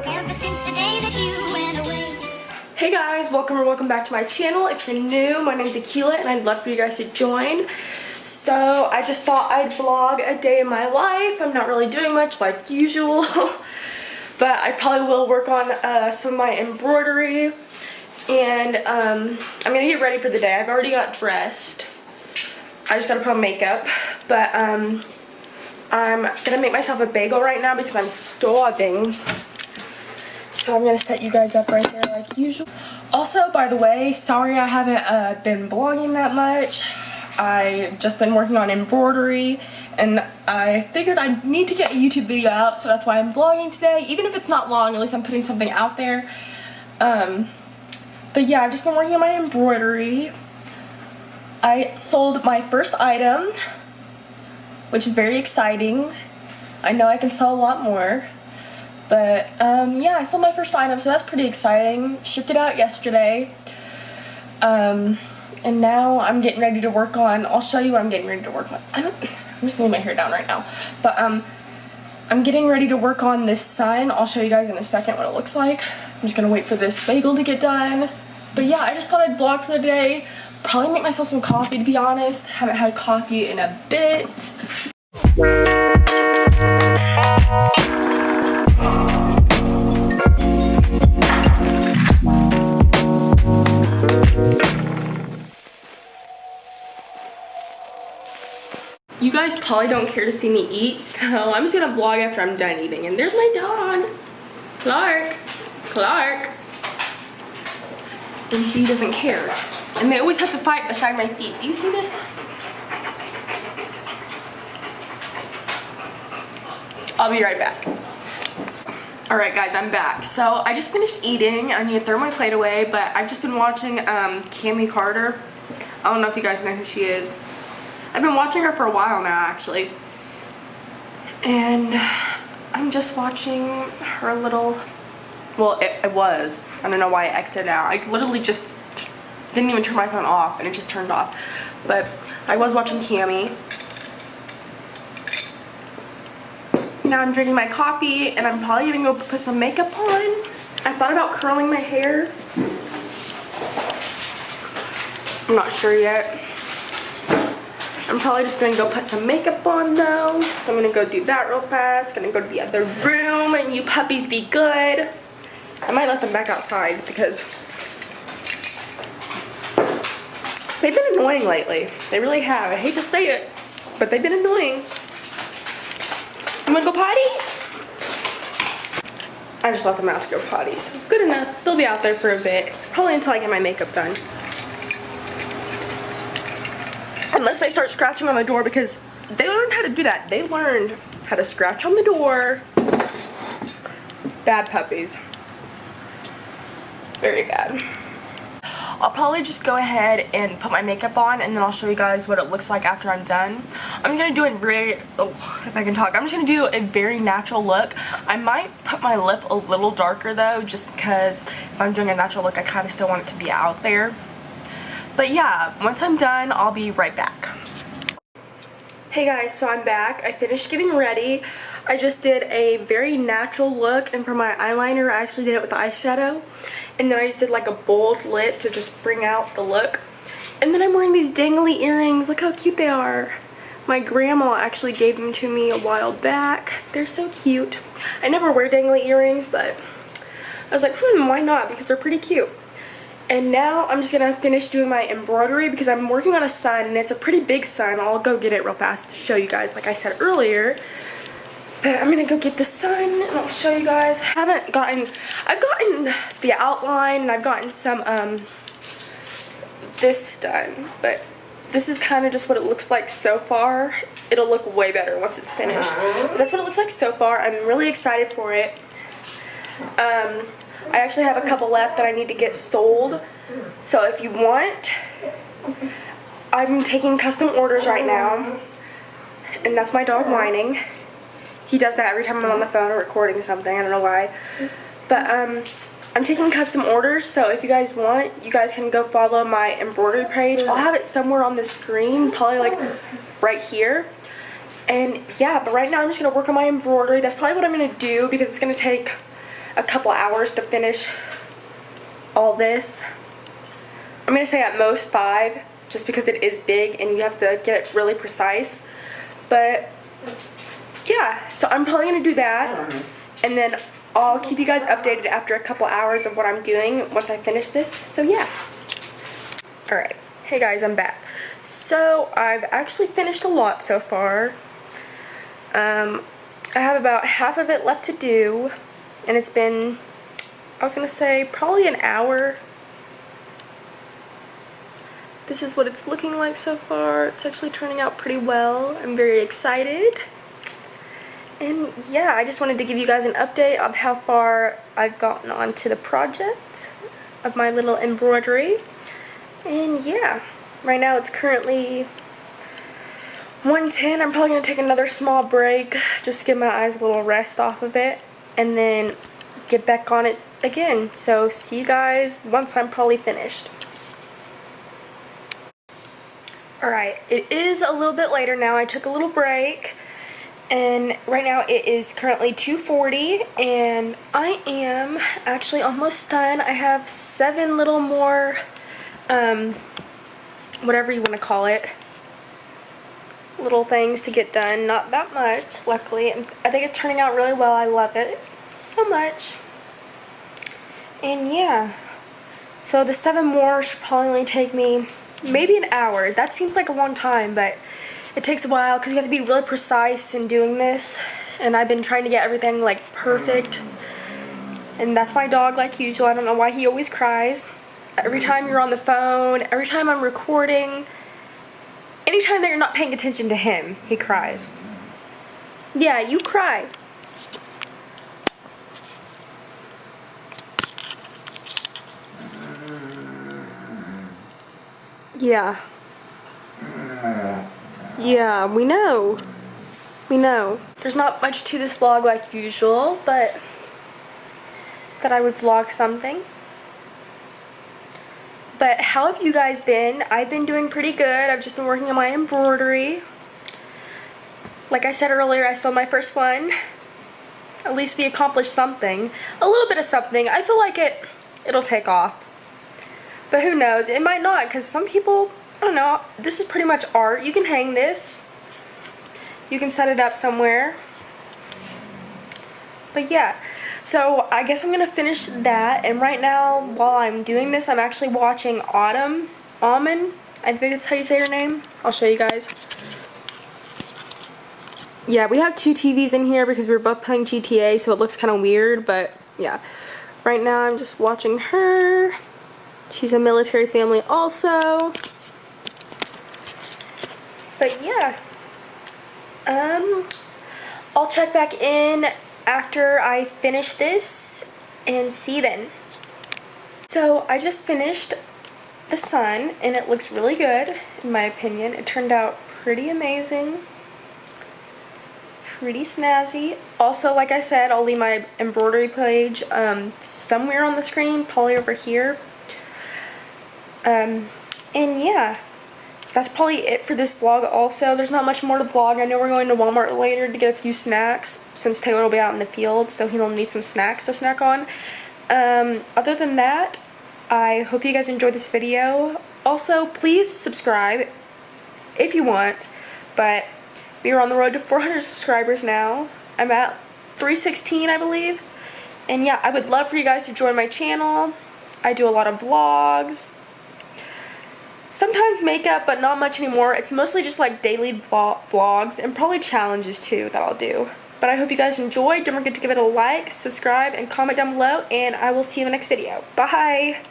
ever since the day that you went away. Hey guys, welcome back to my channel. If you're new, my name's Aquila and I'd love for you guys to join. So I just thought I'd vlog a day in my life. I'm not really doing much like usual, but I probably will work on some of my embroidery, and I'm gonna get ready for the day. I've already got dressed. I just gotta put on makeup, but I'm gonna make myself a bagel right now because I'm starving. So I'm gonna set you guys up right there like usual. Also, by the way, sorry I haven't been vlogging that much. I've just been working on embroidery and I figured I need to get a YouTube video out, so that's why I'm vlogging today. Even if it's not long, at least I'm putting something out there. But yeah, I've just been working on my embroidery. I sold my first item, which is very exciting. I know I can sell a lot more. But yeah, I sold my first item, so that's pretty exciting. Shipped it out yesterday. And now I'm getting ready to work on, I'll show you what I'm getting ready to work on. I'm just gonna lay my hair down right now. But I'm getting ready to work on this sun. I'll show you guys in a second what it looks like. I'm just gonna wait for this bagel to get done. But yeah, I just thought I'd vlog for the day. Probably make myself some coffee, to be honest. Haven't had coffee in a bit. You guys probably don't care to see me eat, so I'm just gonna vlog after I'm done eating. And there's my dog, Clark. And he doesn't care. And they always have to fight beside my feet. Do you see this? I'll be right back. Alright guys, I'm back. So I just finished eating. I need to throw my plate away, but I've just been watching Cami Carter. I don't know if you guys know who she is. I've been watching her for a while now, actually. And I'm just watching her little, well, it was. I don't know why I exited out. I literally just didn't even turn my phone off and it just turned off. But I was watching Cami. Now I'm drinking my coffee and I'm probably gonna go put some makeup on. I thought about curling my hair. I'm not sure yet. I'm probably just gonna go put some makeup on though. So I'm gonna go do that real fast. Gonna go to the other room and you puppies be good. I might let them back outside because they've been annoying lately. They really have. I hate to say it, but they've been annoying. You wanna go potty? I just let them out to go potty. So good enough. They'll be out there for a bit. Probably until I get my makeup done. Unless they start scratching on the door, because they learned how to do that. They learned how to scratch on the door. Bad puppies. Very bad. I'll probably just go ahead and put my makeup on and then I'll show you guys what it looks like after I'm done. I'm just gonna do it very, if I can talk, I'm just gonna do a very natural look. I might put my lip a little darker though, just because if I'm doing a natural look, I kind of still want it to be out there. But yeah, once I'm done, I'll be right back. Hey guys, so I'm back. I finished getting ready. I just did a very natural look, and for my eyeliner, I actually did it with eyeshadow. And then I just did like a bold lip to just bring out the look. And then I'm wearing these dangly earrings. Look how cute they are. My grandma actually gave them to me a while back. They're so cute. I never wear dangly earrings, but I was like, why not? Because they're pretty cute. And now I'm just gonna finish doing my embroidery because I'm working on a sun and it's a pretty big sun. I'll go get it real fast to show you guys like I said earlier. But I'm gonna go get the sun and I'll show you guys. I've gotten the outline and I've gotten some this done, but this is kind of just what it looks like so far. It'll look way better once it's finished. But that's what it looks like so far. I'm really excited for it. I actually have a couple left that I need to get sold. So if you want, I'm taking custom orders right now. And that's my dog whining. He does that every time I'm on the phone or recording something. I don't know why. But I'm taking custom orders. So if you guys want, you guys can go follow my embroidery page. I'll have it somewhere on the screen, probably like right here. And yeah, but right now I'm just going to work on my embroidery. That's probably what I'm going to do because it's going to take a couple hours to finish all this. I'm gonna say at most 5, just because it is big and you have to get it really precise. But yeah, so I'm probably gonna do that, and then I'll keep you guys updated after a couple hours of what I'm doing once I finish this. So yeah. Alright, hey guys, I'm back. So I've actually finished a lot so far. I have about half of it left to do, and it's been, I was gonna say, probably an hour. This is what it's looking like so far. It's actually turning out pretty well. I'm very excited. And yeah, I just wanted to give you guys an update of how far I've gotten onto the project of my little embroidery. And yeah, right now it's currently 1:10. I'm probably going to take another small break just to give my eyes a little rest off of it, and then get back on it again. So see you guys once I'm probably finished. Alright, it is a little bit later now. I took a little break, and right now it is currently 2:40, and I am actually almost done. I have 7 little more, whatever you want to call it, little things to get done. Not that much, luckily. I think it's turning out really well. I love it so much. And yeah, so the 7 more should probably only take me maybe an hour. That seems like a long time, but it takes a while because you have to be really precise in doing this, and I've been trying to get everything like perfect. And that's my dog, like usual. I don't know why he always cries. Every time you're on the phone, every time I'm recording, anytime that you're not paying attention to him, he cries. Yeah, you cry. Yeah. Yeah, we know. We know. There's not much to this vlog like usual, but that I would vlog something. But how have you guys been? I've been doing pretty good. I've just been working on my embroidery. Like I said earlier, I sold my first one. At least we accomplished something. A little bit of something. I feel like it'll take off. But who knows? It might not, because some people, I don't know, this is pretty much art. You can hang this. You can set it up somewhere. But yeah, so I guess I'm going to finish that. And right now, while I'm doing this, I'm actually watching Almond. I think that's how you say her name. I'll show you guys. Yeah, we have 2 TVs in here because we were both playing GTA, so it looks kind of weird. But yeah, right now I'm just watching her. She's a military family also. But yeah, I'll check back in after I finish this and see then. So I just finished the sun, and it looks really good in my opinion. It turned out pretty amazing, pretty snazzy. Also, like I said, I'll leave my embroidery page somewhere on the screen, probably over here. And yeah, that's probably it for this vlog also. There's not much more to vlog. I know we're going to Walmart later to get a few snacks, since Taylor will be out in the field, so he'll need some snacks to snack on. Other than that, I hope you guys enjoyed this video. Also, please subscribe if you want, but we are on the road to 400 subscribers now. I'm at 316, I believe. And yeah, I would love for you guys to join my channel. I do a lot of vlogs. Sometimes makeup, but not much anymore. It's mostly just like daily vlogs and probably challenges too that I'll do. But I hope you guys enjoyed. Don't forget to give it a like, subscribe, and comment down below. And I will see you in the next video. Bye!